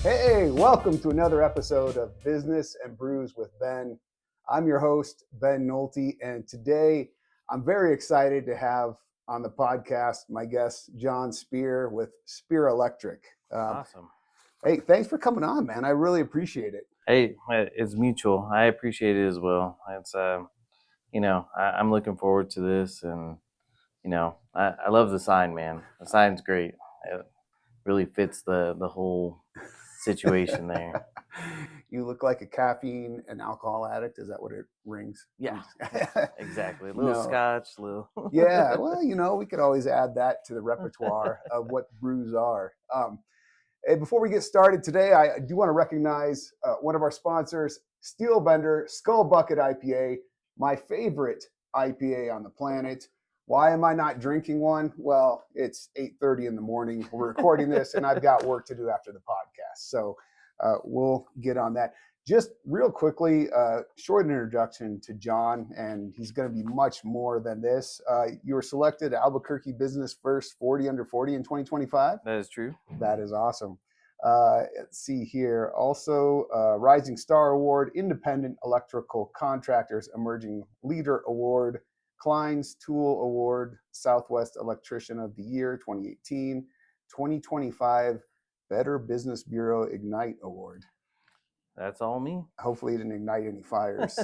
Hey, welcome to another episode of Business and Brews with Ben. I'm your host, Ben Nolte, and today I'm very excited to have on the podcast my guest, John Spier with Spier Electric. Awesome. Hey, thanks for coming on, man. I really appreciate it. Hey, it's mutual. I appreciate it as well. It's, I'm looking forward to this, and I love the sign, man. The sign's great. It really fits the whole situation there. You look like a caffeine and alcohol addict. Is that what it rings? Yeah, exactly. A little scotch, little. Yeah, well, we could always add that to the repertoire of what brews are. Hey, before we get started today, I do want to recognize one of our sponsors, Steel Bender Skull Bucket IPA, my favorite IPA on the planet. Why am I not drinking one? Well, it's 8:30 in the morning. We're recording this, and I've got work to do after the podcast. So we'll get on that. Just real quickly, short introduction to John, and he's going to be much more than this. You were selected Albuquerque Business First 40 under 40 in 2025. That is true. That is awesome. Let's see here. Also, Rising Star Award, Independent Electrical Contractors Emerging Leader Award, Klein's Tool Award, Southwest Electrician of the Year 2018, 2025 Better Business Bureau Ignite Award. That's all me. Hopefully it didn't ignite any fires.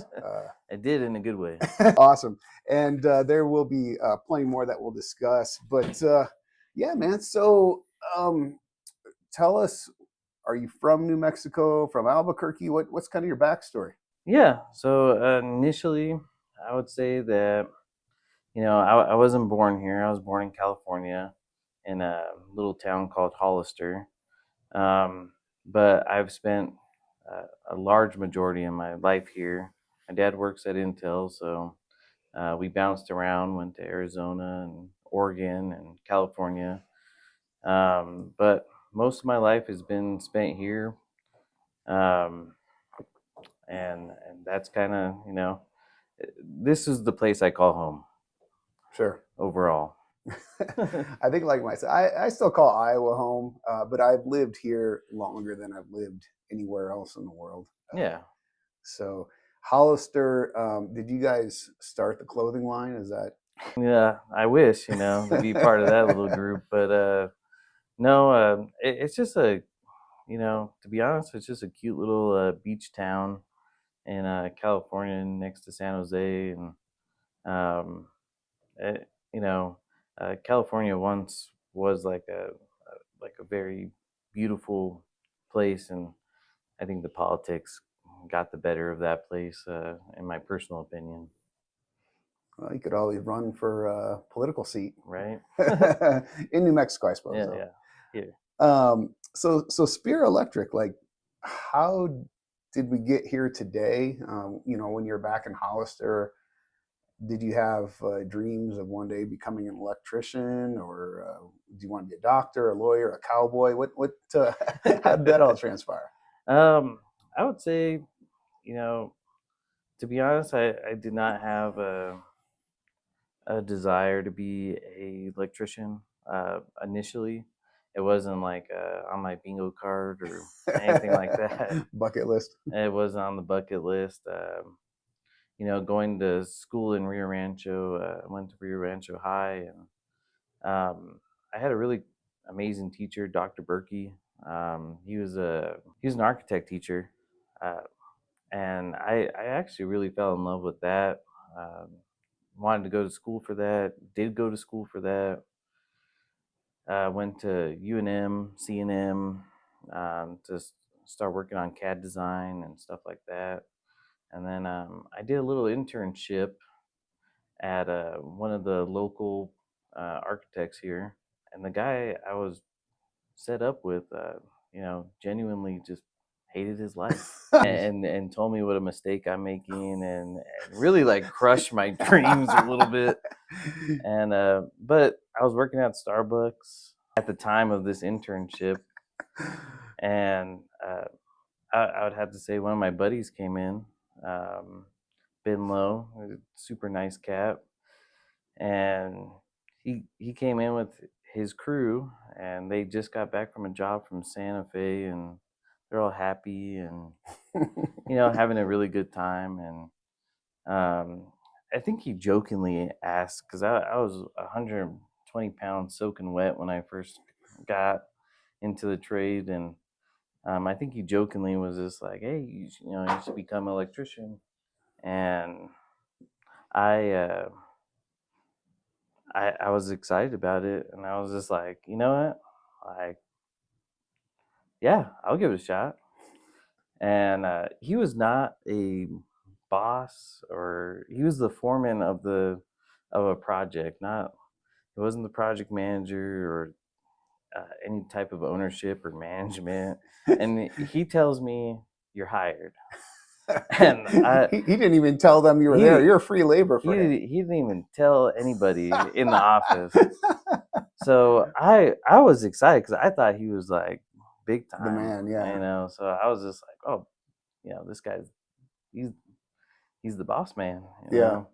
It did in a good way. Awesome. And there will be plenty more that we'll discuss. But yeah, man. So tell us, are you from New Mexico, from Albuquerque? What's kind of your backstory? Yeah. So initially, I would say that, I wasn't born here. I was born in California in a little town called Hollister. But I've spent a large majority of my life here. My dad works at Intel, so we bounced around, went to Arizona and Oregon and California. But most of my life has been spent here. And that's kind of, this is the place I call home. Sure. Overall. I think like myself, I still call Iowa home, but I've lived here longer than I've lived anywhere else in the world. Yeah. So Hollister, did you guys start the clothing line? Is that? Yeah, I wish, to be part of that little group, but no, it's just a, to be honest, it's just a cute little beach town in California next to San Jose, and California once was like a very beautiful place, and I think the politics got the better of that place, in my personal opinion. Well, you could always run for a political seat, right? In New Mexico, I suppose. Yeah. So Spier Electric, like, how did we get here today? When you're back in Hollister, did you have dreams of one day becoming an electrician, or do you want to be a doctor, a lawyer, a cowboy? How did that all transpire? I would say, to be honest, I did not have a desire to be a electrician initially. It wasn't like on my bingo card or anything like that. Bucket list. It was on the bucket list. Going to school in Rio Rancho, I went to Rio Rancho High, and I had a really amazing teacher, Dr. Berkey. He was an architect teacher, and I actually really fell in love with that. Wanted to go to school for that. Did go to school for that. Went to UNM, CNM, to start working on CAD design and stuff like that. And then I did a little internship at one of the local architects here. And the guy I was set up with, genuinely just hated his life and told me what a mistake I'm making, and really like crushed my dreams a little bit. And but I was working at Starbucks at the time of this internship, and I would have to say one of my buddies came in, Ben Lowe, a super nice cat, and he came in with his crew, and they just got back from a job from Santa Fe, and they're all happy and having a really good time. And I think he jokingly asked, because I was 120 pounds soaking wet when I first got into the trade, and I think he jokingly was just like, "Hey, you should become an electrician." And I, uh, I was excited about it, and I was just like, you know what, like, yeah, I'll give it a shot. And he was not a boss, or he was the foreman of a project. Not He wasn't the project manager or any type of ownership or management. And he tells me, "You're hired." And he didn't even tell them you were there. You're free labor for him. He didn't even tell anybody in the office. So I was excited because I thought he was like big time, the man, yeah. So I was just like, oh, this guy's he's the boss man, Yeah.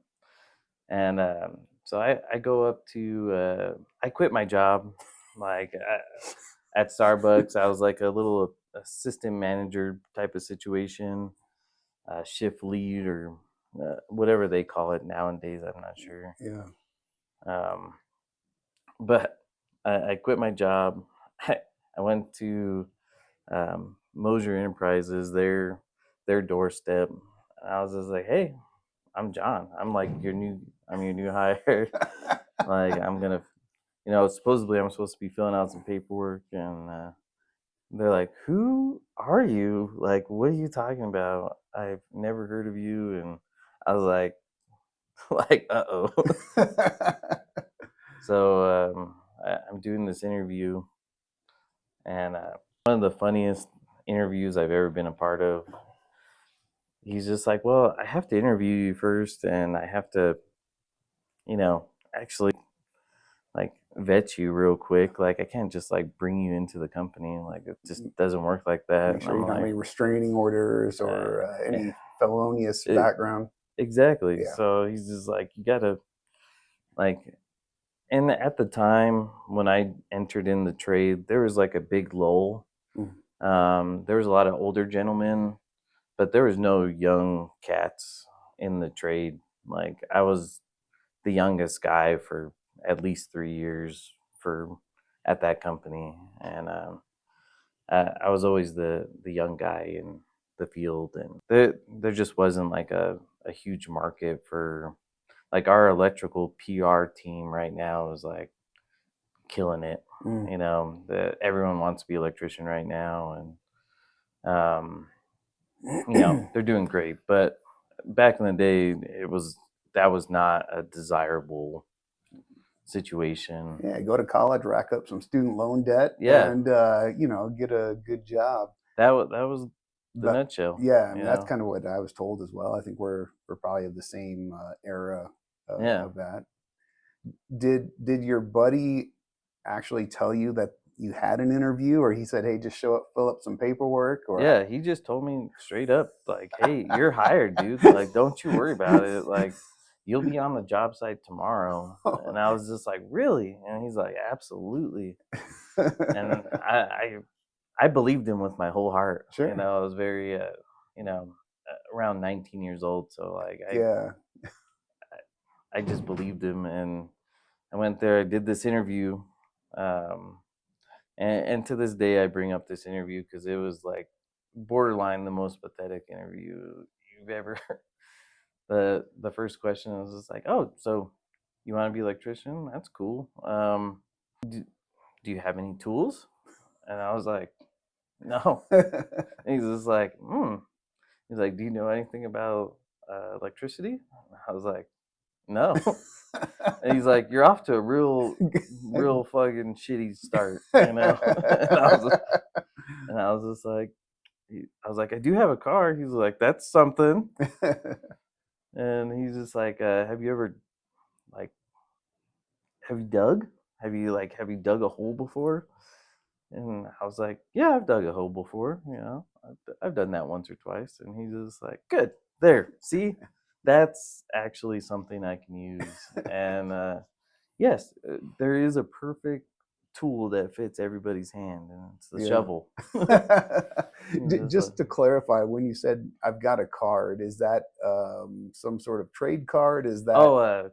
And so I go up to I quit my job, like at Starbucks. I was like a little assistant manager type of situation, shift lead, or whatever they call it nowadays. I'm not sure. Yeah. But I quit my job. I went to Mosier Enterprises, their doorstep. And I was just like, "Hey, I'm John. I'm your new hire. Like, I'm gonna, supposedly I'm supposed to be filling out some paperwork." And they're like, "Who are you? Like, what are you talking about? I've never heard of you." And I was like, uh-oh. So I'm doing this interview, and one of the funniest interviews I've ever been a part of. He's just like, "Well, I have to interview you first, and I have to, actually, like, vet you real quick. Like, I can't just like bring you into the company. Like, it just doesn't work like that." Make sure you don't have any restraining orders or any felonious background. Exactly. Yeah. So he's just like, "You gotta, like," and at the time when I entered in the trade, there was like a big lull. There was a lot of older gentlemen, but there was no young cats in the trade. Like, I was the youngest guy for at least 3 years at that company. And I was always the young guy in the field, and there just wasn't like a huge market for, like, our electrical PR team right now is like killing it. That everyone wants to be an electrician right now, and they're doing great. But back in the day, that was not a desirable situation. Yeah, go to college, rack up some student loan debt, and get a good job. That was the nutshell. Yeah, I mean, that's kind of what I was told as well. I think we're probably of the same era of that. Did your buddy actually tell you that you had an interview, or he said, "Hey, just show up, fill up some paperwork"? Or yeah, he just told me straight up, like, "Hey, you're hired, dude. Like, don't you worry about it. Like, you'll be on the job site tomorrow." And I was just like, "Really?" And he's like, "Absolutely." And I believed him with my whole heart. Sure. I was very, around 19 years old, so like, I just believed him, and I went there. I did this interview, and to this day, I bring up this interview because it was like borderline the most pathetic interview you've ever. The first question was just like, "Oh, so you want to be an electrician? That's cool. Do you have any tools?" And I was like, "No." And he's just like, He's like, "Do you know anything about electricity?" I was like, "No." And he's like, "You're off to a real fucking shitty start," and I was just like, "I do have a car." He's like, "That's something." And he's just like, "Have you ever, like, have you dug? Have you dug a hole before?" And I was like, "Yeah, I've dug a hole before. I've done that once or twice." And he's just like, "Good, there. See, that's actually something I can use." And yes, there is a perfect tool that fits everybody's hand, and it's the Yeah. shovel. Just to clarify, when you said I've got a card, is that some sort of trade card? Is that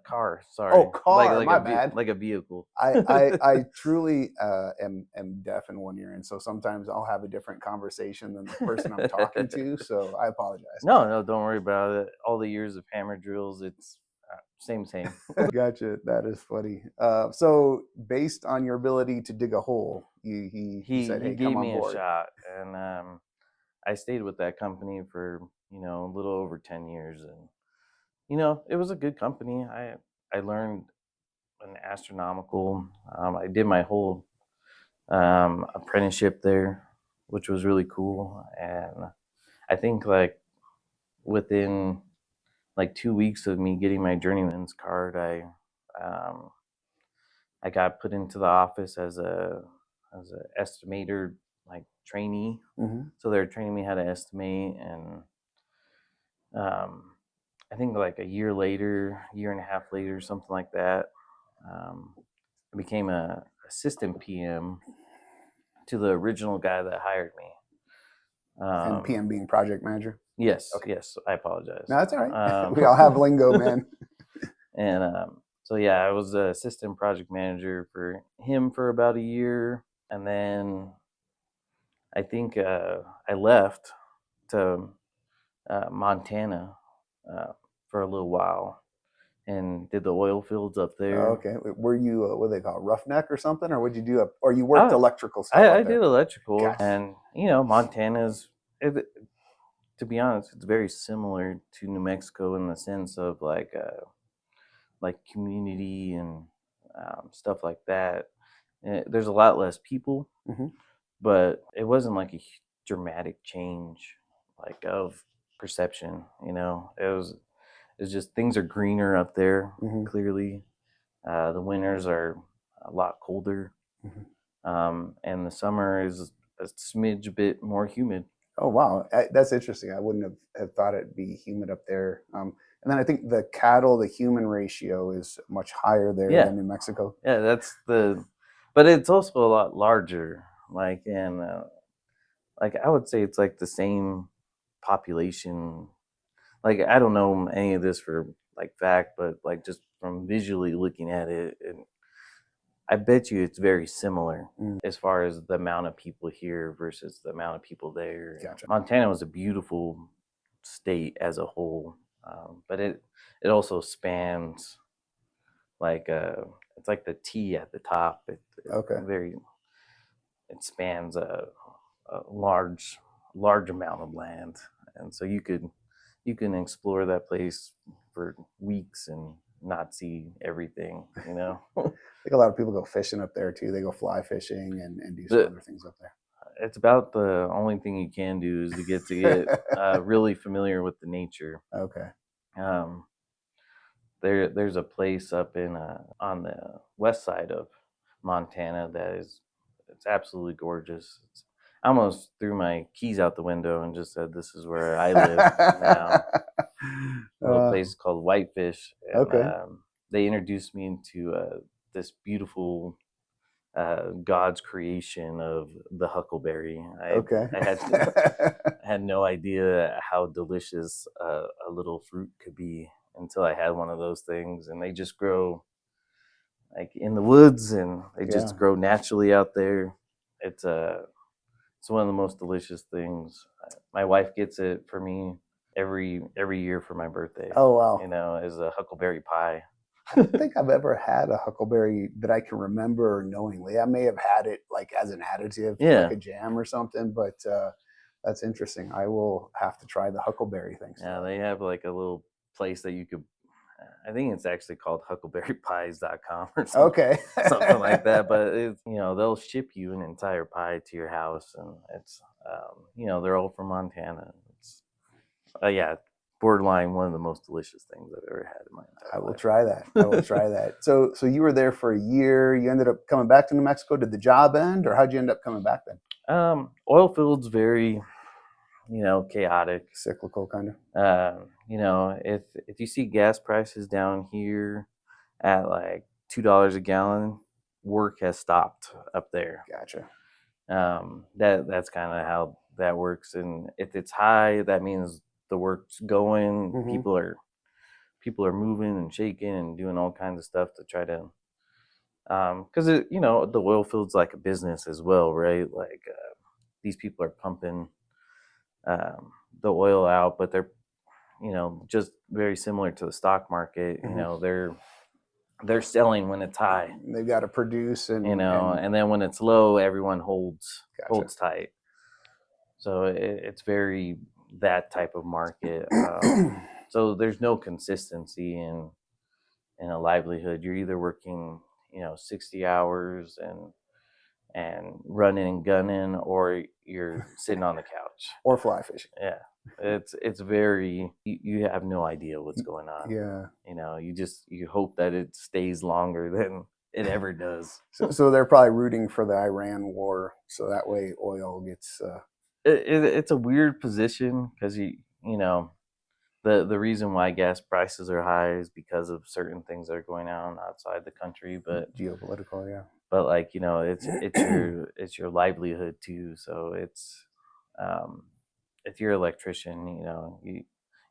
Car. Sorry. Oh, car. My bad. Like a vehicle. I truly am deaf in one ear, and so sometimes I'll have a different conversation than the person I'm talking to. So I apologize. No, don't worry about it. All the years of hammer drills, it's same. Gotcha. That is funny. So based on your ability to dig a hole, he said, He "Hey, gave come on me board." a shot, and I stayed with that company for a little over 10 years, and it was a good company. I learned an astronomical. I did my whole apprenticeship there, which was really cool, and I think like within like 2 weeks of me getting my journeyman's card, I got put into the office as a estimator, like trainee. Mm-hmm. So they're training me how to estimate, and I think like a year and a half later, something like that, I became a assistant PM to the original guy that hired me. And PM being project manager. Yes, Okay. yes. I apologize. No, that's all right. We all have lingo, man. And so yeah, I was the assistant project manager for him for about a year, and then I think I left to Montana for a little while and did the oil fields up there. Okay. Were you what do they call it, roughneck or something, or would you do or you worked electrical stuff? I did electrical, Gotcha. and Montana's. To be honest, it's very similar to New Mexico in the sense of like community and stuff like that. There's a lot less people, Mm-hmm. but it wasn't like a dramatic change like of perception. It's just things are greener up there. Mm-hmm. Clearly, the winters are a lot colder, Mm-hmm. and the summer is a smidge bit more humid. Oh wow, that's interesting. I wouldn't have thought it'd be humid up there. And then I think the cattle to human ratio is much higher there than New Mexico. Yeah, but it's also a lot larger. Like, and like I would say it's like the same population. Like, I don't know any of this for like fact, but like just from visually looking at it, I bet you it's very similar as far as the amount of people here versus the amount of people there. Gotcha. Montana was a beautiful state as a whole, but it also spans like it's like the T at the top. It spans a large amount of land, and so you can explore that place for weeks and not see everything. I think a lot of people go fishing up there too. They go fly fishing and do some other things up there. It's about the only thing you can do is to get really familiar with the nature. Okay. There's a place up on the west side of Montana it's absolutely gorgeous. I almost threw my keys out the window and just said, "This is where I live now." A place called Whitefish. And, okay. They introduced me into this beautiful God's creation of the huckleberry. I had no idea how delicious a little fruit could be until I had one of those things, and they just grow like in the woods, and they just grow naturally out there. It's one of the most delicious things. My wife gets it for me every year for my birthday. Oh wow! Is a huckleberry pie. I don't think I've ever had a huckleberry that I can remember knowingly. I may have had it like as an additive, like a jam or something, but that's interesting. I will have to try the huckleberry thing. Yeah, they have like a little place that you could, I think it's actually called huckleberrypies.com or something, something like that. But it's, they'll ship you an entire pie to your house, and it's, they're all from Montana. It's, borderline one of the most delicious things I've ever had in my entire life. I will try that. So you were there for a year. You ended up coming back to New Mexico. Did the job end, or how'd you end up coming back then? Oil fields very, chaotic, cyclical kind of. If you see gas prices down here at like $2 a gallon, work has stopped up there. Gotcha. That's kind of how that works. And if it's high, that means the work's going. Mhm. People are moving and shaking and doing all kinds of stuff to try to, because the oil field's like a business as well, right? Like these people are pumping the oil out, but they're just very similar to the stock market. They're selling when it's high, They've got to produce and and then when it's low, everyone holds Gotcha. tight. So it's very that type of market. So there's no consistency in a livelihood. You're either working 60 hours and running and gunning, or you're sitting on the couch or fly fishing. Yeah, it's very, you have no idea what's going on. Yeah. You hope that it stays longer than it ever does. So they're probably rooting for the Iran war, so that way oil gets. It's a weird position because the reason why gas prices are high is because of certain things that are going on outside the country, but geopolitical, yeah. But it's your livelihood too. So it's if you're an electrician,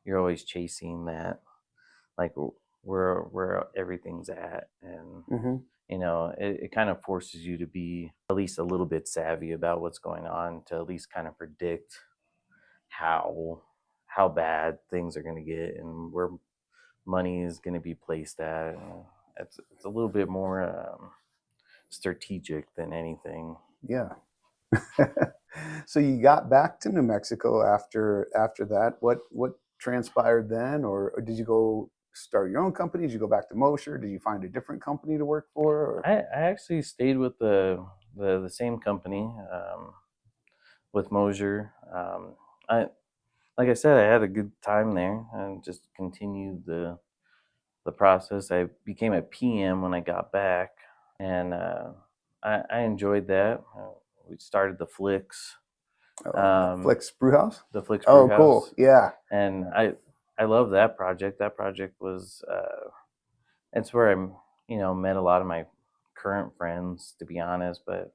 you're always chasing that, like where everything's at, and it kind of forces you to be at least a little bit savvy about what's going on, to at least kind of predict how bad things are going to get and where money is going to be placed at. It's a little bit more strategic than anything. Yeah. So you got back to New Mexico after that. What transpired then, or did you go start your own company? Did you go back to Mosher? Did you find a different company to work for? Or? I actually stayed with the same company, with Mosher. Like I said, I had a good time there and just continued the process. I became a PM when I got back, and I enjoyed that. We started the Flix. Flix Brewhouse? The Flix Brewhouse. Oh, cool. Yeah. And I love that project. That project was, it's where I, met a lot of my current friends, to be honest. But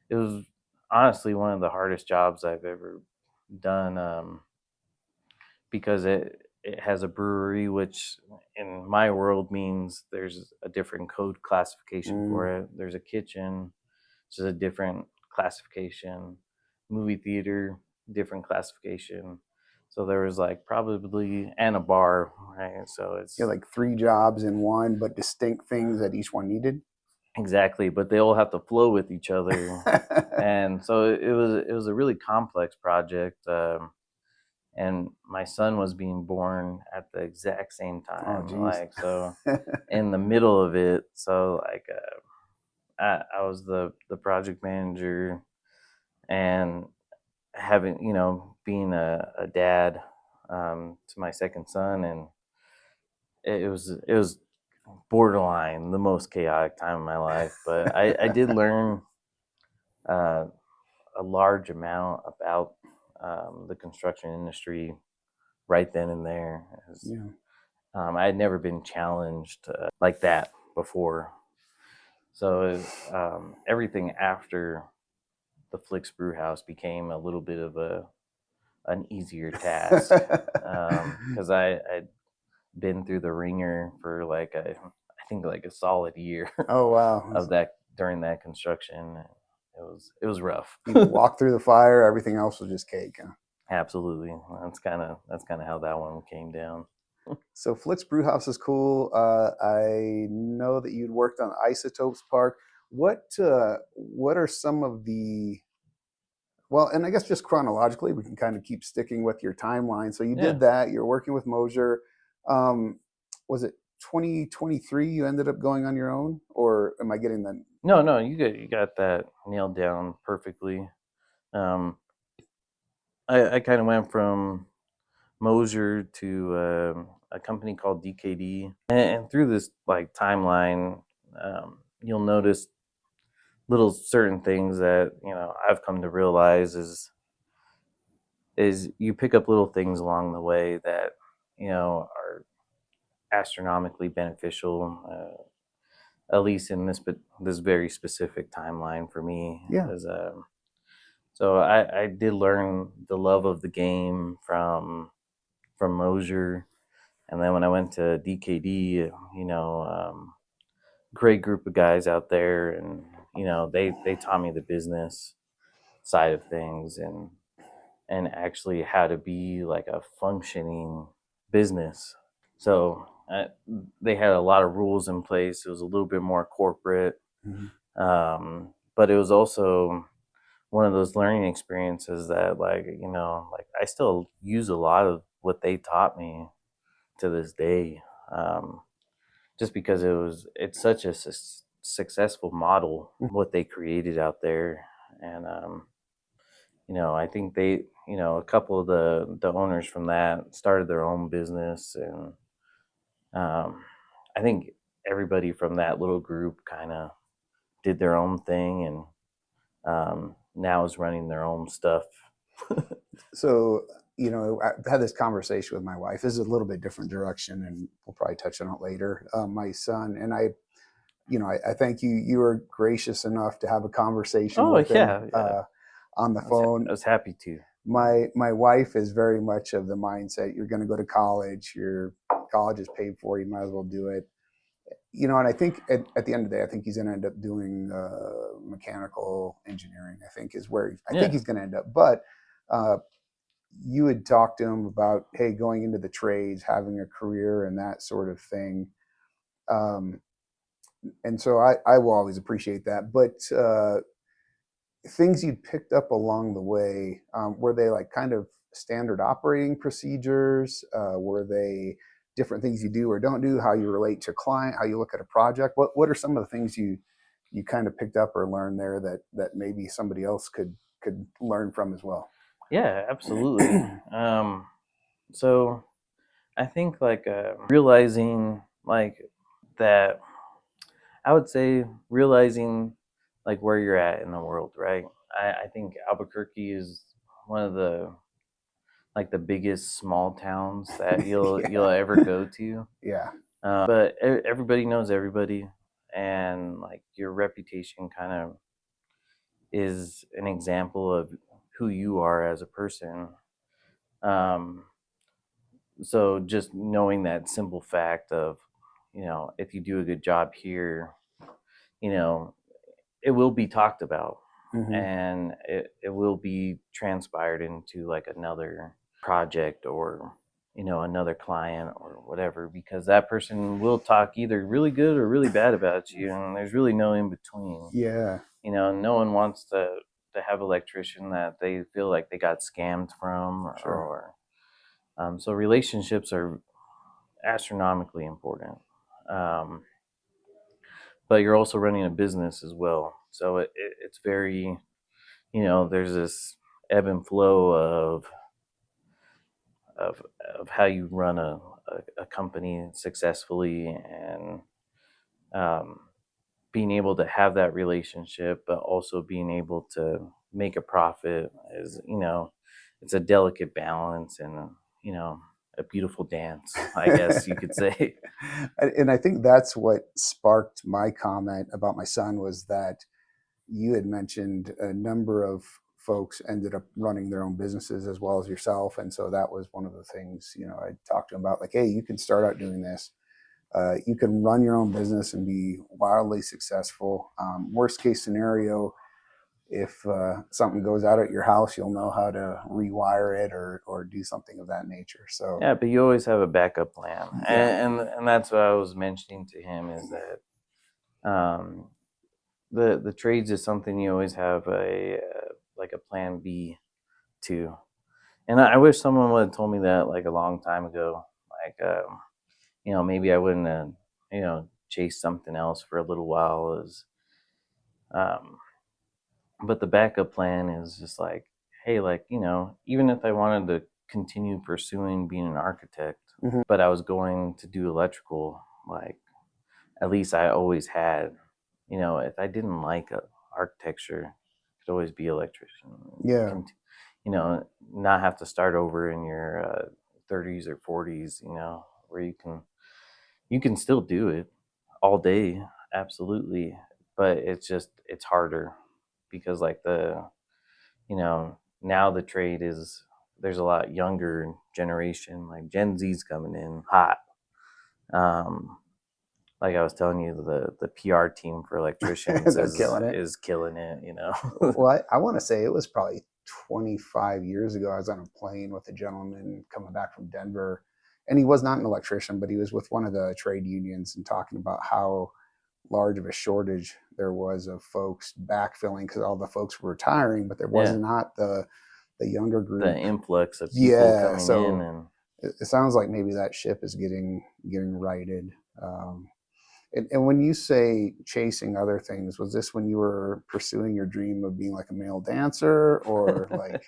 it was honestly one of the hardest jobs I've ever done, because it has a brewery, which in my world means there's a different code classification for it. There's a kitchen, which is a different classification. Movie theater, different classification. So there was probably, and a bar, right? So it's like 3 jobs in one, but distinct things that each one needed. Exactly, but they all have to flow with each other, and so it was a really complex project. And my son was being born at the exact same time, so in the middle of it. So I was the project manager, and having being a dad to my second son, and it was borderline the most chaotic time of my life. But I did learn a large amount about the construction industry right then and there. I had never been challenged like that before. So everything after the Flix Brewhouse became a little bit of an easier task, because I'd been through the ringer for I think a solid year. Oh wow! Of that, during that construction, it was rough. You walked through the fire. Everything else was just cake. Huh? Absolutely. That's kind of how that one came down. So Flix Brewhouse is cool. I know that you'd worked on Isotopes Park. What are some of the, well, and I guess just chronologically, we can kind of keep sticking with your timeline. So you did that. You're working with Mosher. Was it 2023 you ended up going on your own, or am I getting that? No, you got that nailed down perfectly. I kind of went from Mosher to a company called DKD, and through this timeline, you'll notice little certain things that I've come to realize is you pick up little things along the way that are astronomically beneficial. at least in this very specific timeline for me. Yeah. So I did learn the love of the game from Mosier, and then when I went to DKD, great group of guys out there, and they taught me the business side of things, and actually how to be like a functioning business. So they had a lot of rules in place. It was a little bit more corporate, but it was also one of those learning experiences that, like, I still use a lot of what they taught me to this day, just because it's such a successful model what they created out there. And I think a couple of the owners from that started their own business, and I think everybody from that little group kind of did their own thing, and now is running their own stuff. So, I had this conversation with my wife. This is a little bit different direction, and we'll probably touch on it later. My son and I, I thank you. You were gracious enough to have a conversation with him on the phone. I was happy to. My wife is very much of the mindset: you're going to go to college. Your college is paid for. You might as well do it. And I think at the end of the day, I think he's going to end up doing mechanical engineering. I think is where I think he's going to end up. But you had talked to him about, hey, going into the trades, having a career, and that sort of thing. And so I will always appreciate that. But things you picked up along the way, were they like kind of standard operating procedures? Were they different things you do or don't do? How you relate to client? How you look at a project? What are some of the things you kind of picked up or learned there that maybe somebody else could learn from as well? Yeah, absolutely. So I think like realizing like that, I would say realizing like where you're at in the world, right? I think Albuquerque is one of the biggest small towns that you'll ever go to. Yeah. But everybody knows everybody, and like your reputation kind of is an example of who you are as a person. Um, so just knowing that simple fact of, if you do a good job here, you know, it will be talked about, and it will be transpired into like another project or another client or whatever, because that person will talk either really good or really bad about you, and there's really no in between. Yeah. No one wants to have an electrician that they feel like they got scammed from. Sure. So relationships are astronomically important, but you're also running a business as well, so it's very, there's this ebb and flow of how you run a company successfully, and being able to have that relationship, but also being able to make a profit is, it's a delicate balance, and a beautiful dance, I guess you could say. And I think that's what sparked my comment about my son, was that you had mentioned a number of folks ended up running their own businesses as well as yourself. And so that was one of the things, I talked to him about, like, hey, you can start out doing this. You can run your own business and be wildly successful. Worst case scenario, if something goes out at your house, you'll know how to rewire it or do something of that nature. So yeah, but you always have a backup plan. Yeah. And that's what I was mentioning to him, is that the trades is something you always have a plan B to. And I wish someone would have told me that like a long time ago. Like maybe I wouldn't have chased something else for a little while. But the backup plan is just like, hey, like, even if I wanted to continue pursuing being an architect, but I was going to do electrical, like, at least I always had, if I didn't like architecture, I could always be electrician. Yeah. Not have to start over in your 30s or 40s, where you can still do it all day. absolutely. But it's harder because like now the trade is, there's a lot younger generation, like Gen Z's coming in hot. Like I was telling you, the PR team for electricians They're killing it. is killing it, Well, I want to say it was probably 25 years ago. I was on a plane with a gentleman coming back from Denver, and he was not an electrician, but he was with one of the trade unions and talking about how large of a shortage there was of folks backfilling because all the folks were retiring, but there was not the younger group, the influx of people coming in, and it sounds like maybe that ship is getting righted. And when you say chasing other things, was this when you were pursuing your dream of being like a male dancer, or like?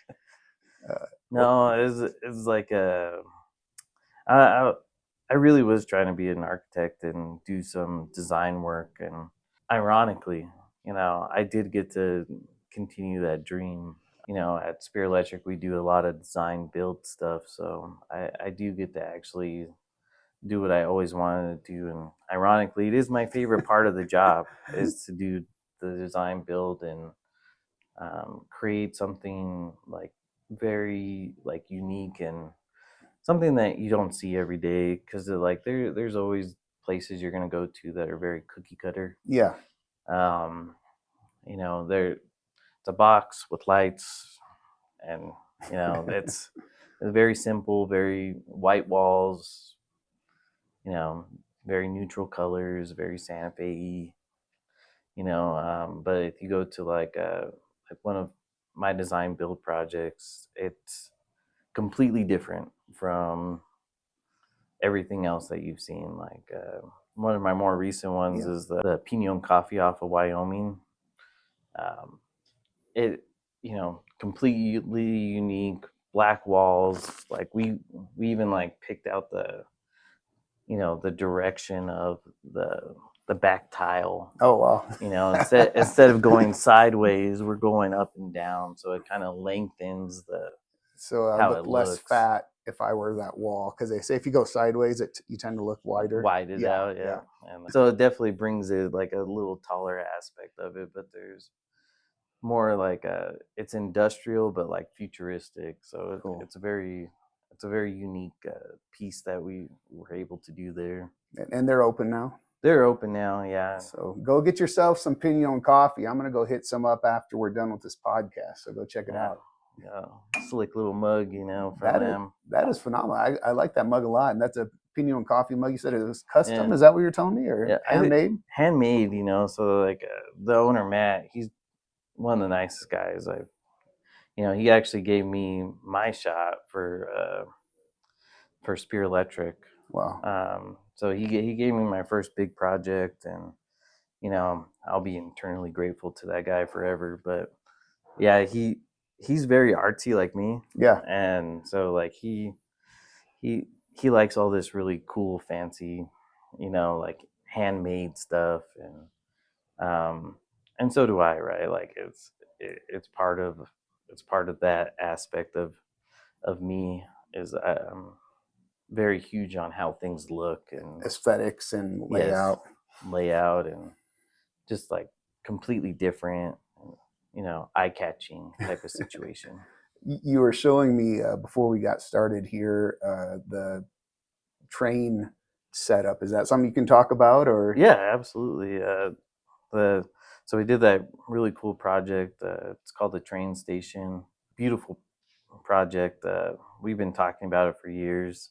No, it's like I really was trying to be an architect and do some design work, and ironically, I did get to continue that dream. At Spier Electric, we do a lot of design build stuff, so I do get to actually do what I always wanted to do. And ironically, it is my favorite part of the job is to do the design build and create something like very like unique and something that you don't see every day, because like there's always places you're going to go to that are very cookie cutter. Yeah. There it's a box with lights, and it's very simple, very white walls, very neutral colors, very Santa Fe. But if you go to like one of my design build projects, it's completely different from everything else that you've seen. Like one of my more recent ones is the Piñon Coffee off of Wyoming. It completely unique, black walls. Like we even like picked out the direction of the back tile. Oh wow. Instead of going sideways, we're going up and down, so it kind of lengthens how it less looks. fat if I were that wall, because they say if you go sideways, you tend to look wider. Widened out, yeah. And so it definitely brings it like a little taller aspect of it, but there's more like it's industrial but like futuristic. So cool. It's a very unique piece that we were able to do there. And they're open now? They're open now, yeah. So go get yourself some Piñon Coffee. I'm going to go hit some up after we're done with this podcast. So go check it out. Yeah, slick little mug, from them. That is phenomenal. I like that mug a lot. And that's a Piñon Coffee mug. You said it was custom. Yeah. Is that what you're telling me? Or handmade? Handmade, So like the owner, Matt, he's one of the nicest guys. He actually gave me my shot for Spier Electric. Wow. So he gave me my first big project, and I'll be eternally grateful to that guy forever. But yeah, he's very artsy like me. Yeah. And so like he likes all this really cool, fancy, like handmade stuff, and so do I, right? Like it's part of that aspect of me. Is I'm very huge on how things look and aesthetics and layout. Yes, layout, and just like completely different, eye-catching type of situation. You were showing me before we got started here the train setup. Is that something you can talk about? Or yeah, absolutely. So we did that really cool project. It's called the train station. Beautiful project. We've been talking about it for years.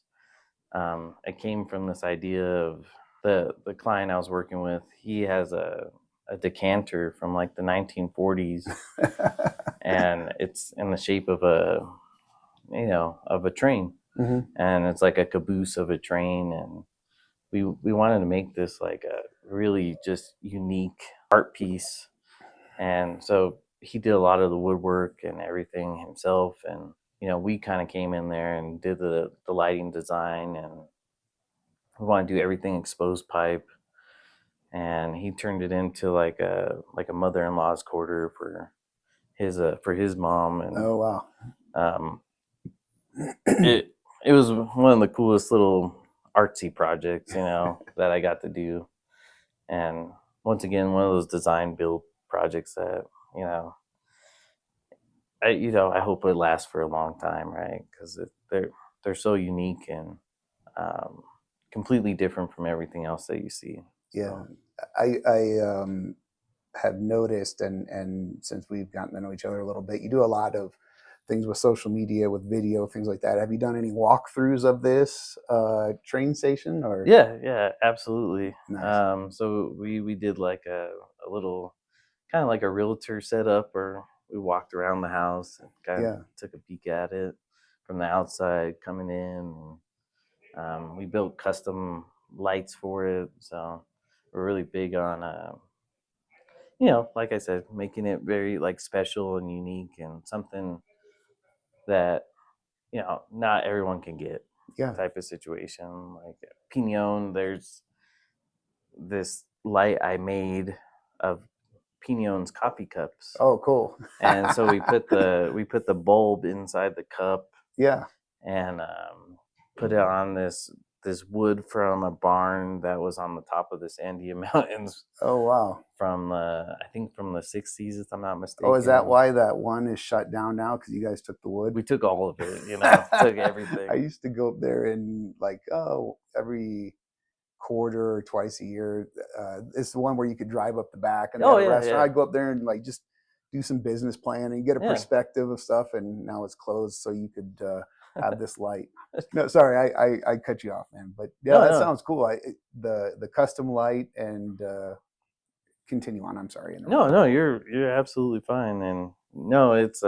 It came from this idea of the client I was working with. He has a decanter from like the 1940s, and it's in the shape of a train, mm-hmm. and it's like a caboose of a train, and we wanted to make this like a really just unique art piece. And so he did a lot of the woodwork and everything himself, and we kind of came in there and did the lighting design, and we want to do everything exposed pipe. And he turned it into like a mother-in-law's quarter for his mom. And oh wow. It was one of the coolest little artsy projects that I got to do. And once again, one of those design build projects that, I hope it lasts for a long time, right? Because they're so unique and completely different from everything else that you see. Yeah, So. I have noticed, and since we've gotten to know each other a little bit, you do a lot of things with social media, with video, things like that. Have you done any walkthroughs of this train station? Or Yeah, absolutely. nice. So we did like a little kind of like a realtor setup where we walked around the house and kind of Yeah. took a peek at it from the outside coming in. We built custom lights for it, so we're really big on like I said, making it very like special and unique and something that not everyone can get Yeah. type of situation. Like Piñon, there's this light I made of Piñon's coffee cups, Oh, cool. and so we put the bulb inside the cup Yeah. and put it on this wood from a barn that was on the top of the Sandia Mountains Oh, wow. from I think from the 60s, if I'm not Oh, is that mistaken. why that one is shut down now? Because you guys took the wood? We took all of it, took everything. I used to go up there and like, every quarter or twice a year. It's the one where you could drive up the back and they Oh had a yeah, restaurant. yeah, I'd go up there and like just do some business planning, get a yeah. perspective of stuff. And now it's closed, so you could have this light. No, sorry, I cut you off, man. But yeah, No, that no, sounds cool. The custom light and continue on. I'm sorry. no. You're absolutely fine, and no, it's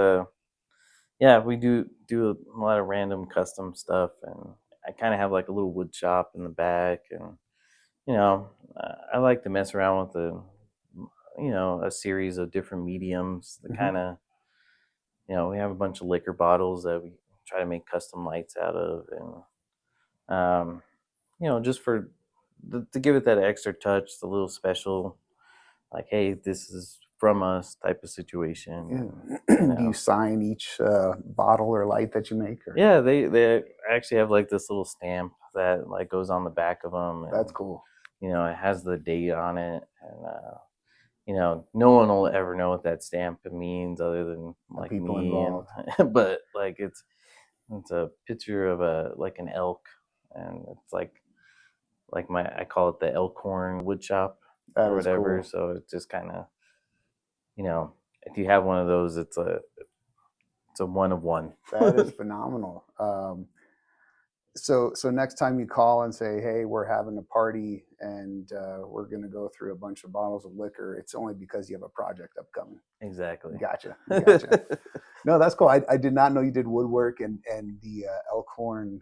yeah, we do a lot of random custom stuff, and I kind of have like a little wood shop in the back, and I like to mess around with a series of different mediums. The Mm-hmm. kind of we have a bunch of liquor bottles that we try to make custom lights out of, and just to give it that extra touch, the little special, like, hey, this is from us type of situation. Yeah. Do you sign each bottle or light that you make? Or? Yeah, they actually have like this little stamp that like goes on the back of them, and That's cool. it has the date on it, and no one will ever know what that stamp means other than The like people me, involved. and but like it's a picture of an elk, and it's like I call it the Elk Horn Wood Shop That or is whatever. cool. So it's just kind of if you have one of those, it's a one of one. That is phenomenal. So next time you call and say, "Hey, we're having a party and we're going to go through a bunch of bottles of liquor," it's only because you have a project upcoming. Exactly. Gotcha. No, that's cool. I did not know you did woodwork, and the elk horn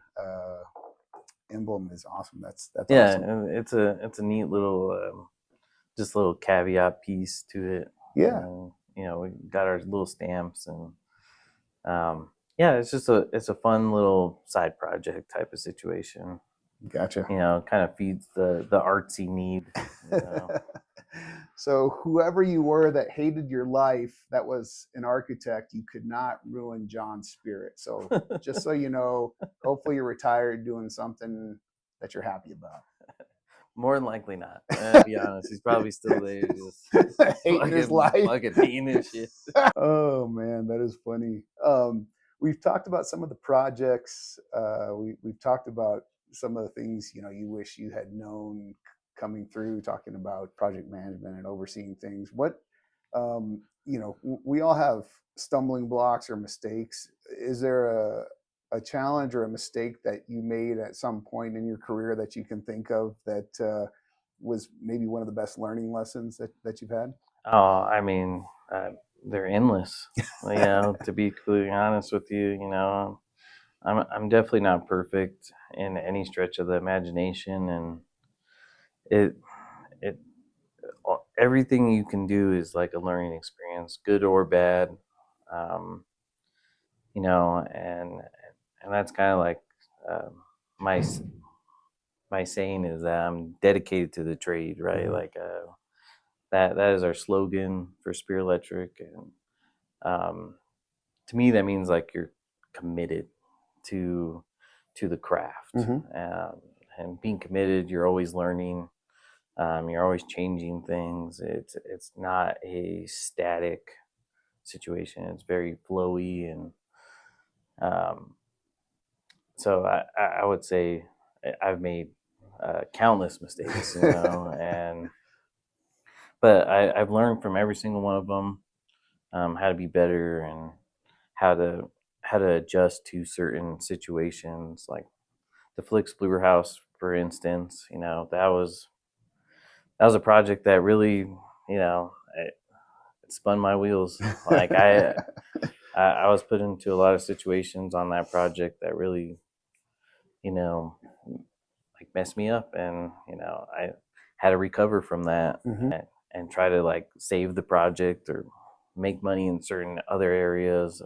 emblem is awesome. That's Yeah, awesome. and it's a neat little just little caveat piece to it. Yeah. We got our little stamps, and yeah, it's a fun little side project type of situation. Gotcha. Kind of feeds the artsy need. So whoever you were that hated your life, that was an architect, you could not ruin John's spirit. So just so you know, hopefully you're retired doing something that you're happy about. More than likely not. To be honest, he's probably still there, just hating his life, fucking hating his shit. Oh man, that is funny. We've talked about some of the projects. We've talked about some of the things you wish you had known coming through. Talking about project management and overseeing things. What we all have stumbling blocks or mistakes. Is there a challenge or a mistake that you made at some point in your career that you can think of that was maybe one of the best learning lessons that you've had? Oh, I mean, they're endless. To be completely honest with you, I'm definitely not perfect in any stretch of the imagination, and it it everything you can do is like a learning experience, good or bad. Um, and that's kind of like my my saying is that I'm dedicated to the trade, right? Mhm. Like that is our slogan for Spier Electric, and to me that means like you're committed to the craft, Mhm. and being committed, you're always learning. You're always changing things. It's not a static situation. It's very flowy, and um, so I would say I've made countless mistakes, but I've learned from every single one of them, how to be better and how to how to adjust to certain situations, like the Flix Brewhouse, for instance. That was a project that really, it spun my wheels. Like I was put into a lot of situations on that project that really, you know, like messed me up, and I had to recover from that, and try to like save the project or make money in certain other areas.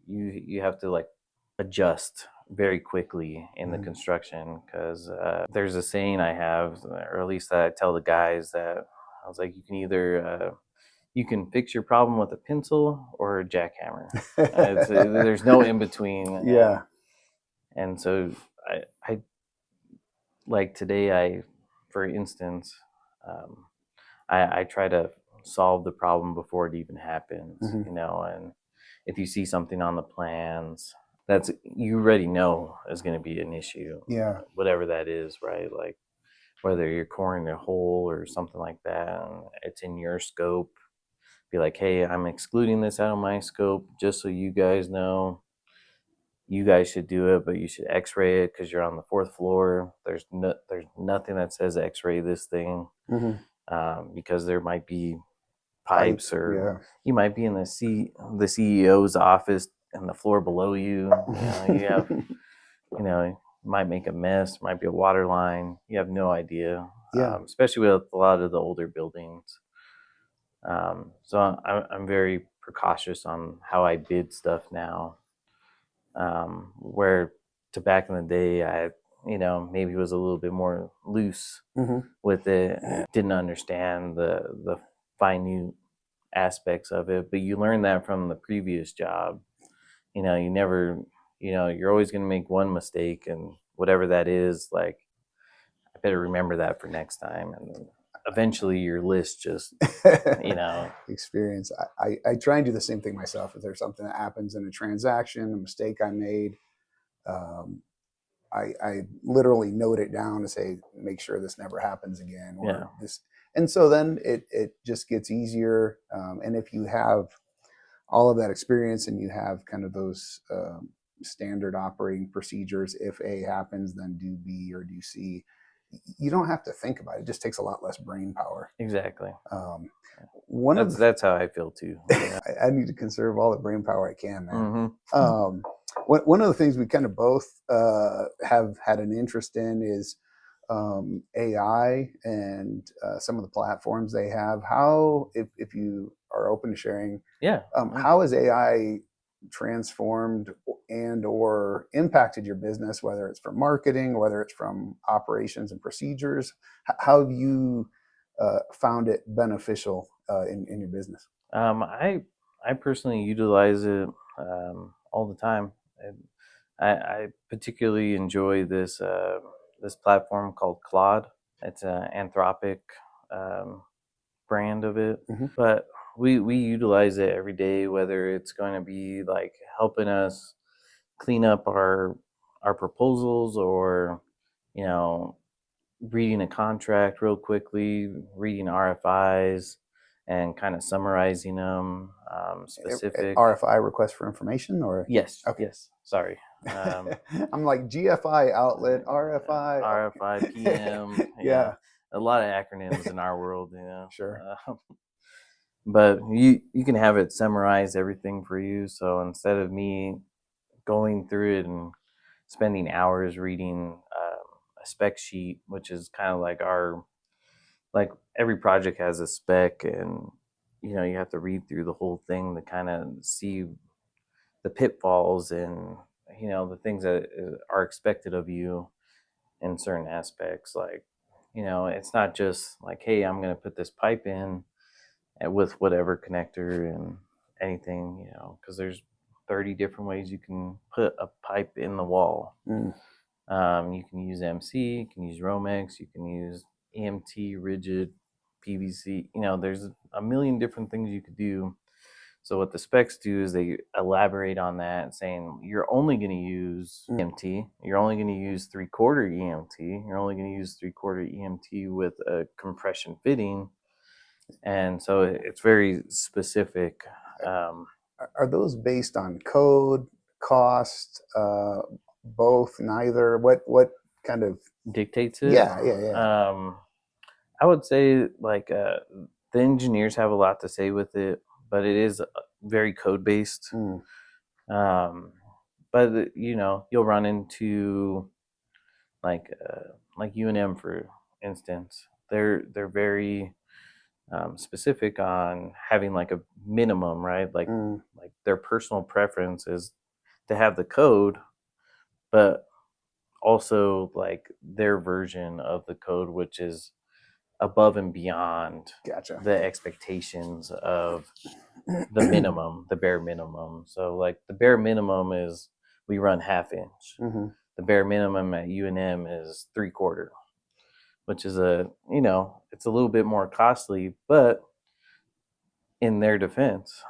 You have to like adjust very quickly in the construction, because there's a saying I have, or at least I tell the guys, that I was like, you can fix your problem with a pencil or a jackhammer. There's no in between. Yeah. And so I like today, for instance, um, I try to solve the problem before it even happens, and if you see something on the plans that's you already know is going to be an issue, whatever that is, right? Like whether you're coring a hole or something like that, and it's in your scope, be like, hey, I'm excluding this out of my scope just so you guys know. You guys should do it, but you should X-ray it because you're on the 4th floor. There's nothing that says X-ray this thing, because there might be pipes, or you might be in the CEO's office and the floor below you. You have, you might make a mess. Might be a water line. You have no idea. Especially with a lot of the older buildings. So I'm very precautious on how I bid stuff now. Where to back in the day, I maybe was a little bit more loose with it. Didn't understand the minute aspects of it, but you learn that from the previous job. You never, you're always going to make one mistake, and whatever that is, like, I better remember that for next time. And eventually your list just, experience. I try and do the same thing myself. If there's something that happens in a transaction, a mistake I made, I literally note it down and say, make sure this never happens again. Or this, and so then it just gets easier. And if you have all of that experience and you have kind of those standard operating procedures, if A happens, then do B or do C. You don't have to think about it. It just takes a lot less brain power. Exactly. That's how I feel too. I need to conserve all the brain power I can, man. One of the things we kind of both have had an interest in is AI and some of the platforms they have. How, if you are open to sharing, how has AI transformed and or impacted your business, whether it's from marketing, whether it's from operations and procedures? How have you found it beneficial in your business? I personally utilize it all the time. I particularly enjoy this platform called Claude. It's an Anthropic brand of it, but we utilize it every day, whether it's going to be like helping us clean up our proposals, or reading a contract real quickly, reading RFIs and kind of summarizing them. Specific RFI, request for information, or yes, okay. Yes. Sorry, I'm like GFI outlet, RFI, PM. A lot of acronyms in our world, Sure. But you can have it summarize everything for you. So instead of me going through it and spending hours reading a spec sheet, which is kind of like every project has a spec, and you have to read through the whole thing to kind of see the pitfalls and the things that are expected of you in certain aspects. Like, it's not just like, hey, I'm going to put this pipe in with whatever connector and anything, because there's 30 different ways you can put a pipe in the wall. You can use MC, you can use Romex, you can use EMT, rigid, PVC. There's a million different things you could do. So what the specs do is they elaborate on that, saying you're only going to use EMT, you're only going to use 3/4 EMT, you're only going to use 3/4 EMT with a compression fitting, and so it's very specific. Are those based on code, cost, both, neither? What kind of dictates it? Yeah. I would say the engineers have a lot to say with it, but it is very code based. But you'll run into like UNM, for instance. They're very specific on having like a minimum, right? Like their personal preference is to have the code, but also like their version of the code, which is above and beyond the expectations of the minimum, the bare minimum. So like the bare minimum is we run 1/2 inch. The bare minimum at UNM is 3/4, which is it's a little bit more costly, but in their defense,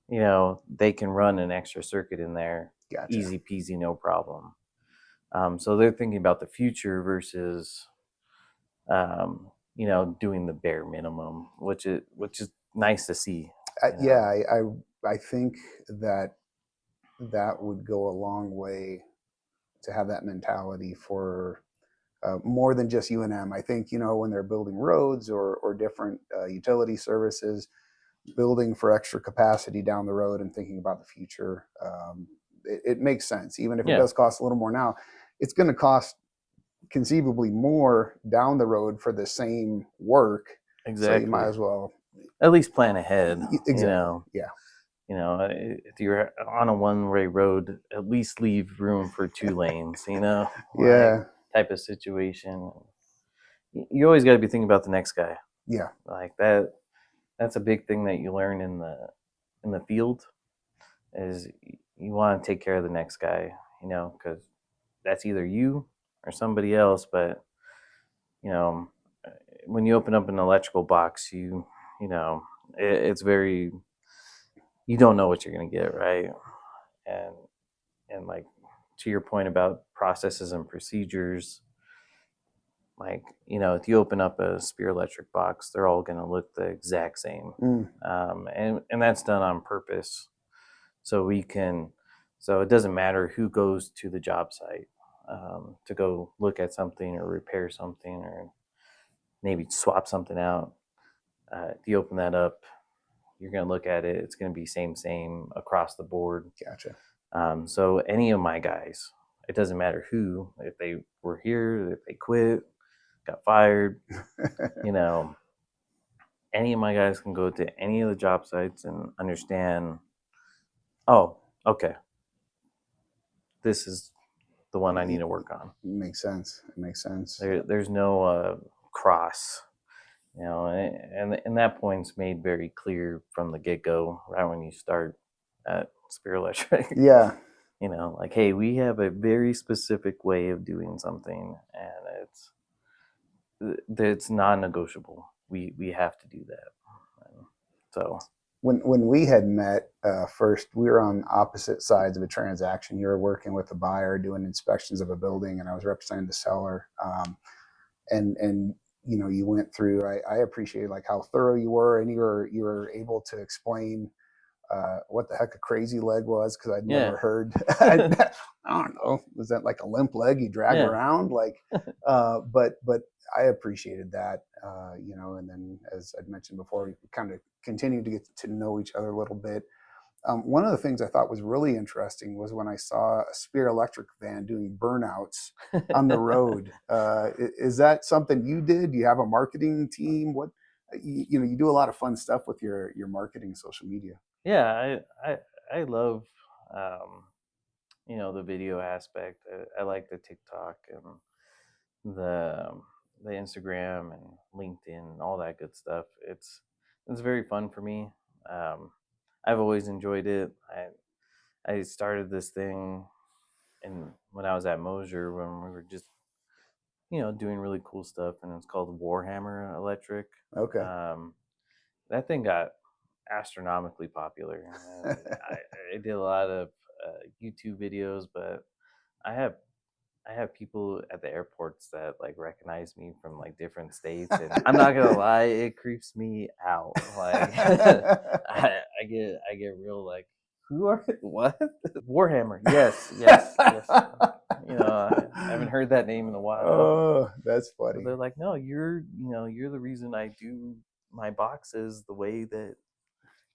they can run an extra circuit in there, easy peasy, no problem. So they're thinking about the future versus, doing the bare minimum, which is nice to see. I think that would go a long way to have that mentality for more than just UNM. I think, when they're building roads or different utility services, building for extra capacity down the road and thinking about the future, it makes sense. Even if it does cost a little more now, it's going to cost conceivably more down the road for the same work. Exactly. So you might as well at least plan ahead. Exactly. If you're on a one-way road, at least leave room for 2 lanes, type of situation. You always got to be thinking about the next guy. Yeah. Like that. That's a big thing that you learn in the field, is you want to take care of the next guy, because that's either you or somebody else. But when you open up an electrical box, it's very, you don't know what you're going to get, right? And like, to your point about processes and procedures, like, if you open up a Spier Electric box, they're all going to look the exact same. And that's done on purpose. So it doesn't matter who goes to the job site to go look at something or repair something or maybe swap something out. If you open that up, you're going to look at it. It's going to be same across the board. Gotcha. So any of my guys, it doesn't matter who, if they were here, if they quit, got fired, any of my guys can go to any of the job sites and understand, oh, okay, this is the one I need to work on. It makes sense. There's no cross, and that point's made very clear from the get-go, right when you start at Spier Electric. Yeah. Like, hey, we have a very specific way of doing something, and it's non-negotiable. We have to do that. So when we had met first, we were on opposite sides of a transaction. You were working with the buyer doing inspections of a building, and I was representing the seller. And you went through. I appreciate like how thorough you were, and you were able to explain what the heck a crazy leg was, because I'd never heard. I don't know, was that like a limp leg you drag around? Like, but I appreciated that, and then as I'd mentioned before, we kind of continued to get to know each other a little bit. One of the things I thought was really interesting was when I saw a Spier Electric van doing burnouts on the road. Is that something you did? Do you have a marketing team? What, you do a lot of fun stuff with your marketing, social media. Yeah, I love the video aspect. I like the TikTok and the Instagram and LinkedIn and all that good stuff. It's very fun for me. I've always enjoyed it. I started this thing when I was at Mosier, when we were just doing really cool stuff, and it's called Warhammer Electric. Okay. That thing got astronomically popular. I did a lot of YouTube videos, but I have I have people at the airports that like recognize me from like different states, and I'm not gonna lie, it creeps me out. Like I get real like, who are what? Warhammer? Yes, yes, yes. I haven't heard that name in a while. Oh, that's But funny. they're like, no, you're the reason I do my boxes the way that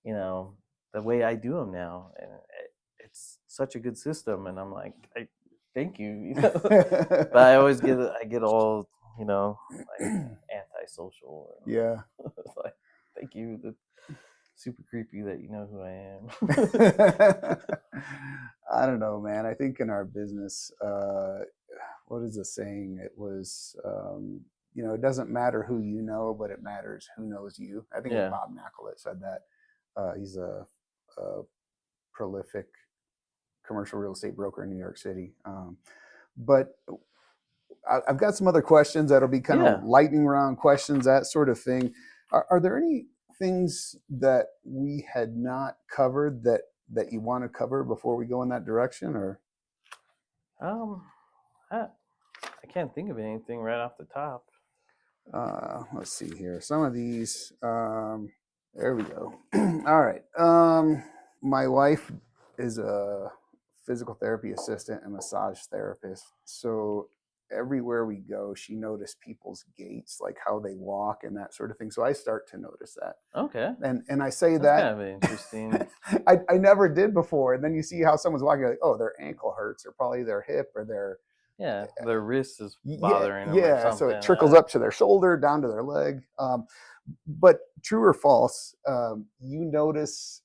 the way I do them now, and it's such a good system. And I'm like, thank you, but I get all like antisocial. And Yeah. like, thank you. That's super creepy that you know who I am. I don't know, man. I think in our business, what is the saying? It was, it doesn't matter who you know, but it matters who knows you. I think it was Bob Knackel that said that. He's a prolific commercial real estate broker in New York City. But I've got some other questions that'll be kind of lightning round questions, that sort of thing. Are there any things that we had not covered that you want to cover before we go in that direction? Or I can't think of anything right off the top. Let's see here. Some of these. There we go. All right. My wife is a physical therapy assistant and massage therapist. So everywhere we go, she noticed people's gaits, like how they walk and that sort of thing. So I start to notice that. Okay. And I say That's that kind of interesting. I never did before. And then you see how someone's walking, like, oh, their ankle hurts, or probably their hip, or their wrist is bothering them. Yeah, so it trickles up to their shoulder, down to their leg. But true or false, you notice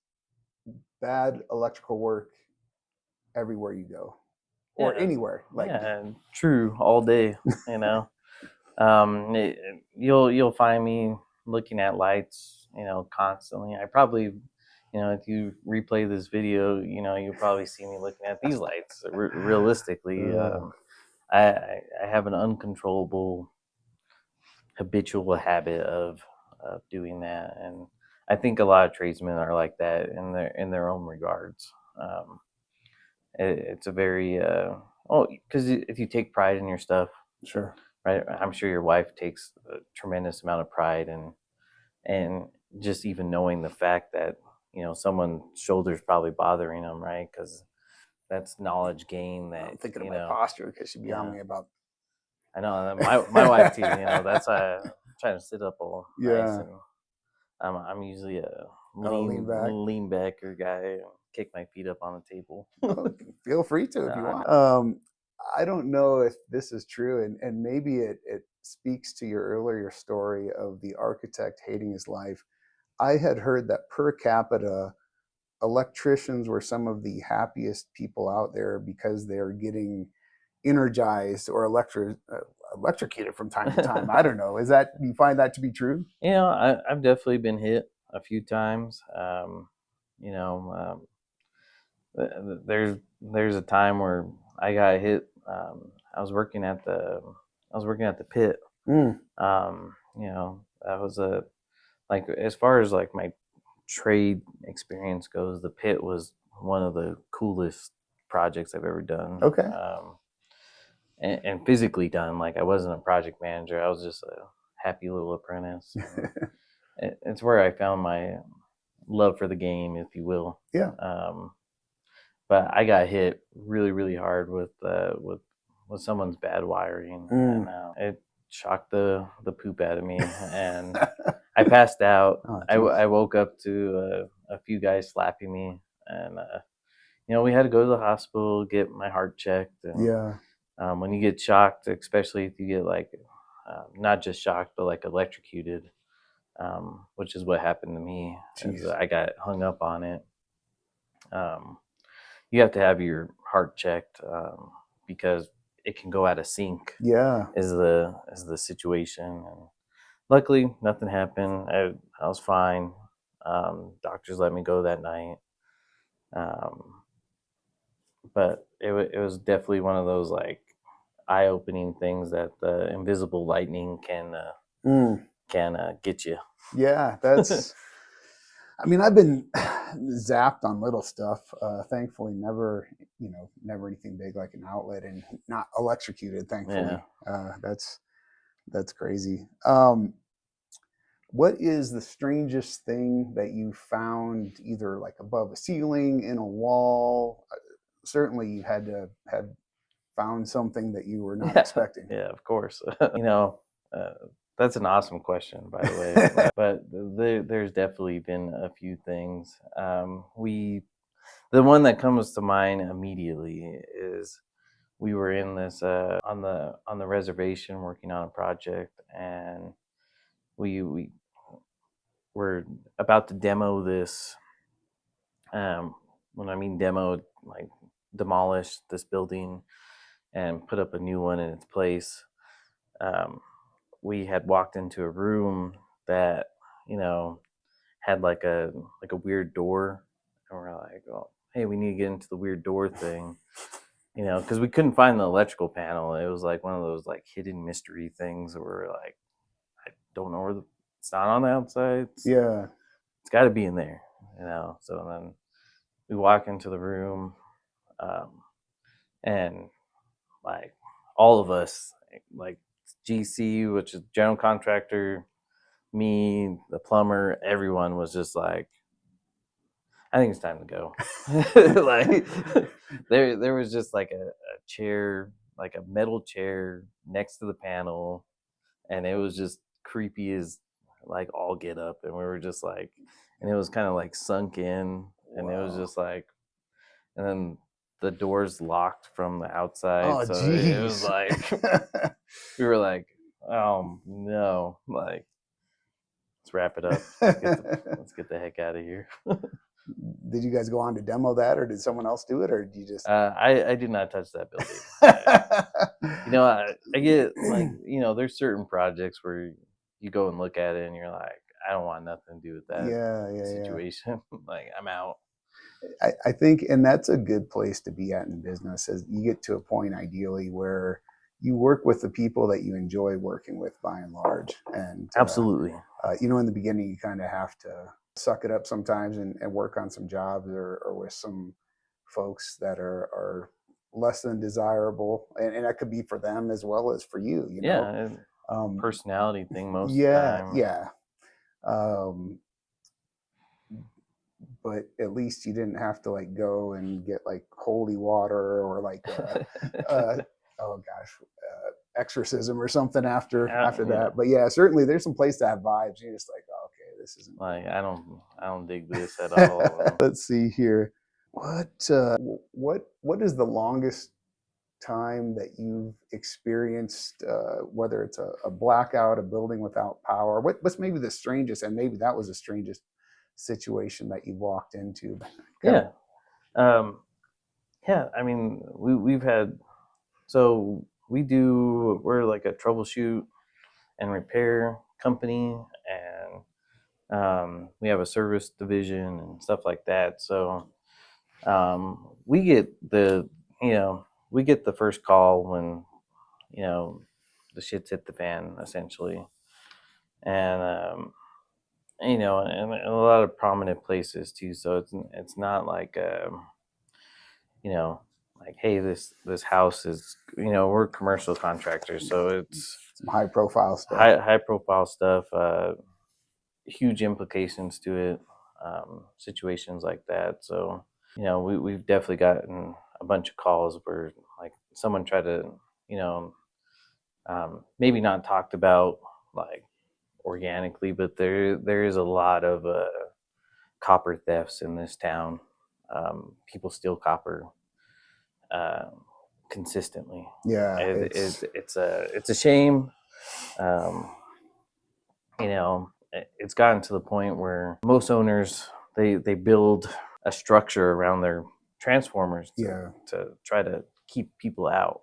bad electrical work everywhere you go, or anywhere. Like, true, all day. You'll find me looking at lights, constantly. I probably, if you replay this video, you'll probably see me looking at these lights. Realistically, I have an uncontrollable, habitual habit of doing that, and I think a lot of tradesmen are like that in their own regards. It's a very because if you take pride in your stuff, sure, right? I'm sure your wife takes a tremendous amount of pride and just even knowing the fact that someone's shoulder's probably bothering them, right? Because that's knowledge gain. That I'm thinking of my posture because she'd be on me about. I know my wife too. That's why I'm trying to sit up all nice, and I'm usually a lean backer guy. Kick my feet up on the table. Feel free to if you want. I don't know if this is true, and maybe it speaks to your earlier story of the architect hating his life. I had heard that per capita, electricians were some of the happiest people out there because they're getting energized or electrocuted from time to time. I don't know. Do you find that to be true? I've definitely been hit a few times. There's a time where I got hit. I was working at the pit. That was as far as like my trade experience goes, the pit was one of the coolest projects I've ever done. Okay. And physically done. Like, I wasn't a project manager. I was just a happy little apprentice. It's where I found my love for the game, if you will. Yeah. But I got hit really, really hard with someone's bad wiring, and it shocked the poop out of me, and I passed out. I woke up to a few guys slapping me, and we had to go to the hospital, get my heart checked. And, when you get shocked, especially if you get like not just shocked but like electrocuted, which is what happened to me. I got hung up on it. You have to have your heart checked because it can go out of sync. Yeah, is the situation. And luckily, nothing happened. I was fine. Doctors let me go that night. But it was definitely one of those, like, eye-opening things that the invisible lightning can get you. Yeah, that's. I mean, I've been zapped on little stuff. Thankfully, never anything big like an outlet, and not electrocuted. Thankfully, that's crazy. What is the strangest thing that you found, either like above a ceiling, in a wall? Certainly, you had to have found something that you were not expecting. Yeah, of course. That's an awesome question, by the way. But there's definitely been a few things. The one that comes to mind immediately is we were in this on the reservation working on a project, and we were about to demo this. When I mean demo, like demolish this building and put up a new one in its place. We had walked into a room that had like a weird door, and we're like, "Oh, hey, we need to get into the weird door thing," because we couldn't find the electrical panel. It was like one of those like hidden mystery things where we're like, I don't know where it's not on the outside. It's got to be in there, So then we walk into the room, and like all of us, like GC, which is general contractor, me, the plumber, everyone was just like, I think it's time to go. Like there was just like a chair, like a metal chair next to the panel, and it was just creepy as like all get up, and we were just like, and it was kind of like sunk in, and it was just like, and then the doors locked from the outside. Oh, so geez. it was like we were like, oh no, like let's wrap it up. Let's get the heck out of here. Did you guys go on to demo that, or did someone else do it, or did you just? I did not touch that building. I get like, there's certain projects where you go and look at it and you're like, I don't want nothing to do with that situation. Like, I'm out. I think, and that's a good place to be at in business, as you get to a point ideally where you work with the people that you enjoy working with by and large. And absolutely, in the beginning, you kind of have to suck it up sometimes and work on some jobs or with some folks that are less than desirable, and that could be for them as well as for you. Personality thing most of the time. Yeah. But at least you didn't have to like go and get like holy water or like exorcism or something after that. But yeah, certainly there's some place to have vibes. You're just like, oh, okay, this isn't like I don't dig this at all. Let's see here. What is the longest time that you've experienced, whether it's a blackout, a building without power? What's maybe the strangest, and maybe that was the strangest situation that you walked into? I mean, we've had, so we're like a troubleshoot and repair company, and we have a service division and stuff like that. So we get the first call when the shit's hit the fan, essentially. And and a lot of prominent places too, so it's not like like, hey, this house is, we're commercial contractors, so it's some high profile stuff. High profile stuff, huge implications to it, situations like that. So we've definitely gotten a bunch of calls where like someone tried to maybe not talked about like organically, but there is a lot of copper thefts in this town. People steal copper consistently. Yeah, it's a shame. It's gotten to the point where most owners they build a structure around their transformers to try to keep people out.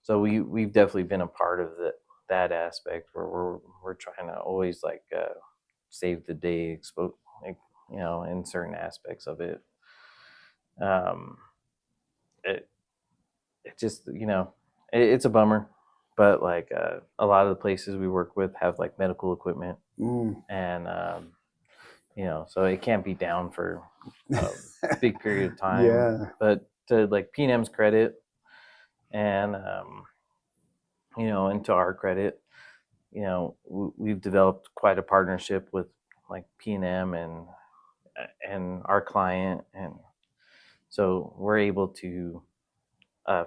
So we've definitely been a part of that aspect where we're trying to always like save the day, in certain aspects of it. it just, it's a bummer. But like a lot of the places we work with have like medical equipment, and so it can't be down for a big period of time. Yeah. But to like P&M's credit, and and to our credit, we've developed quite a partnership with like P&M and our client, and so we're able to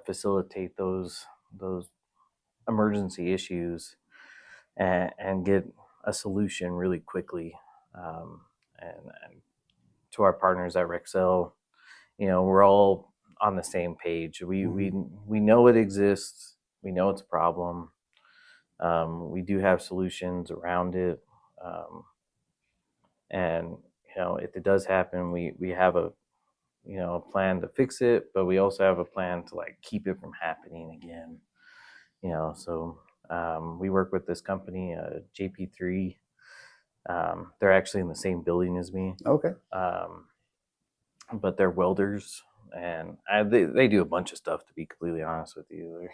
facilitate those emergency issues and get a solution really quickly. And to our partners at Rexel, we're all on the same page. We know it exists. We know it's a problem. We do have solutions around it. And if it does happen, we have a plan to fix it, but we also have a plan to like keep it from happening again. So we work with this company, JP3. They're actually in the same building as me. Okay. But they're welders, and they do a bunch of stuff, to be completely honest with you.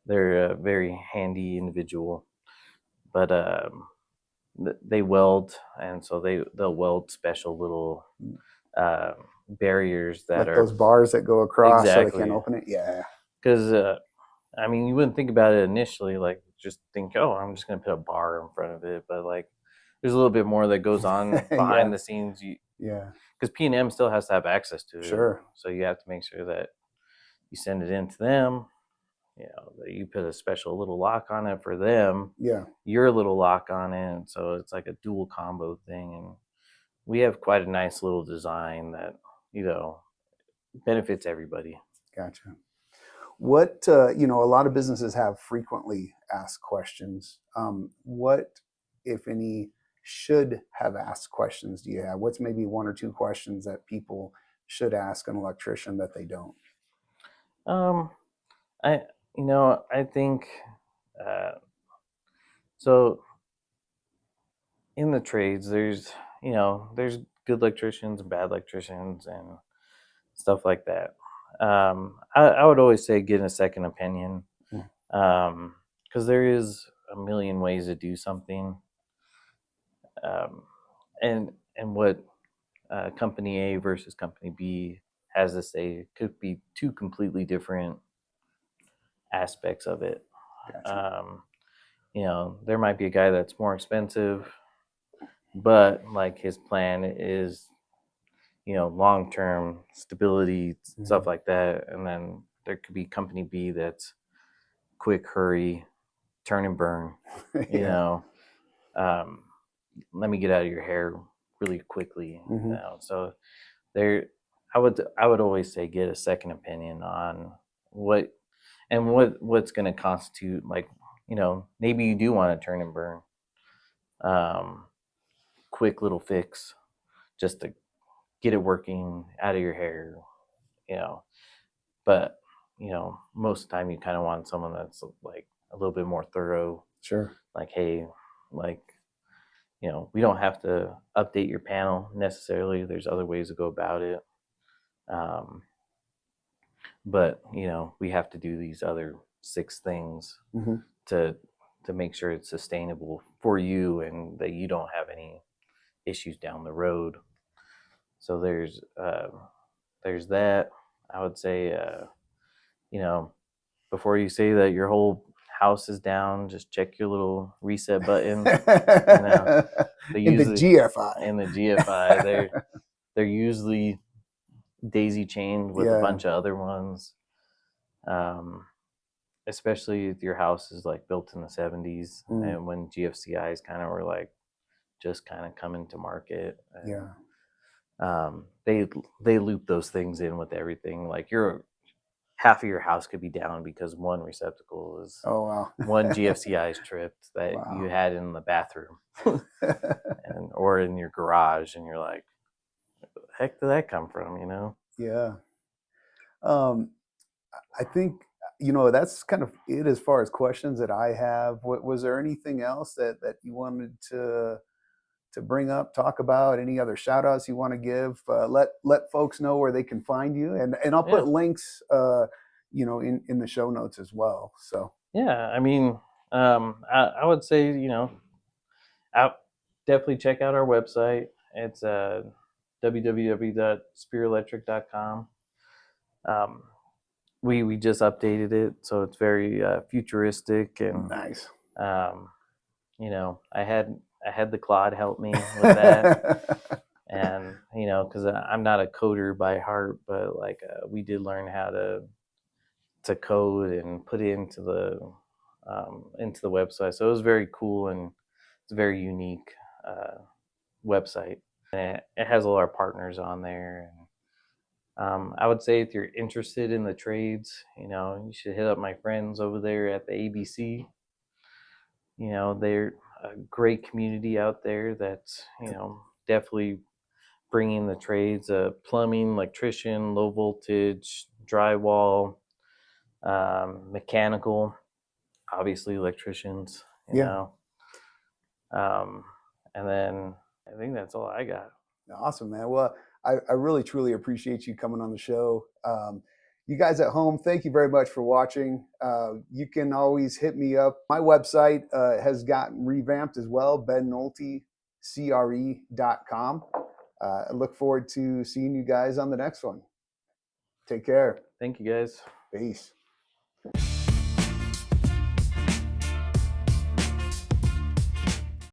They're a very handy individual, but they weld, and so they'll weld special little barriers that like are those bars that go across so they exactly. can't open it. Yeah. Because I mean, you wouldn't think about it initially, like just think, oh, I'm just gonna put a bar in front of it, but like there's a little bit more that goes on behind the scenes. Yeah. Because P&M still has to have access to it. Sure. So you have to make sure that you send it in to them. That you put a special little lock on it for them. Yeah. Your little lock on it. So it's like a dual combo thing. And we have quite a nice little design that, benefits everybody. Gotcha. What, a lot of businesses have frequently asked questions. What, if any, should have asked questions do you have? What's maybe one or two questions that people should ask an electrician that they don't? I think so in the trades there's good electricians and bad electricians and stuff like that. I would always say get a second opinion, because there is a million ways to do something, and what company A versus company B has to say could be two completely different aspects of it. Gotcha. There might be a guy that's more expensive, but like his plan is, long-term stability, stuff like that. And then there could be company B that's quick, hurry, turn and burn, let me get out of your hair really quickly. So there, I would always say get a second opinion on what's going to constitute, like, maybe you do want to turn and burn, quick little fix just to get it working out of your hair, but most of the time you kind of want someone that's like a little bit more thorough. Sure. Like, hey, like, we don't have to update your panel necessarily. There's other ways to go about it. But we have to do these other 6 things to make sure it's sustainable for you and that you don't have any issues down the road. So there's that. I would say, before you say that your whole house is down, just check your little reset button. In the GFI. In the GFI, they're usually daisy chained with a bunch of other ones. Especially if your house is like built in the 70s and when GFCIs kind of were like just kind of coming to market. And, they loop those things in with everything. Like half of your house could be down because one receptacle is one GFCI is tripped that you had in the bathroom or in your garage, and you're like, where the heck did that come from? Yeah. I think that's kind of it as far as questions that I have. Was there anything else that you wanted to bring up, talk about? Any other shout outs you want to give? Let folks know where they can find you, and I'll put links in the show notes as well. So Yeah, I mean, I would say, definitely check out our website. It's www.spierelectric.com. Um, we just updated it, so it's very futuristic, and nice. I had the Claude help me with that, and because I'm not a coder by heart, but like we did learn how to code and put it into the website. So it was very cool, and it's a very unique website. And it has all our partners on there. And I would say if you're interested in the trades, you should hit up my friends over there at the ABC. They're a great community out there that's, definitely bringing the trades, plumbing, electrician, low voltage, drywall, mechanical, obviously electricians, Yeah. and then I think that's all I got. Awesome, man. Well, I really, truly appreciate you coming on the show. You guys at home, thank you very much for watching. You can always hit me up. My website has gotten revamped as well, bennoltecre.com. I look forward to seeing you guys on the next one. Take care. Thank you, guys. Peace.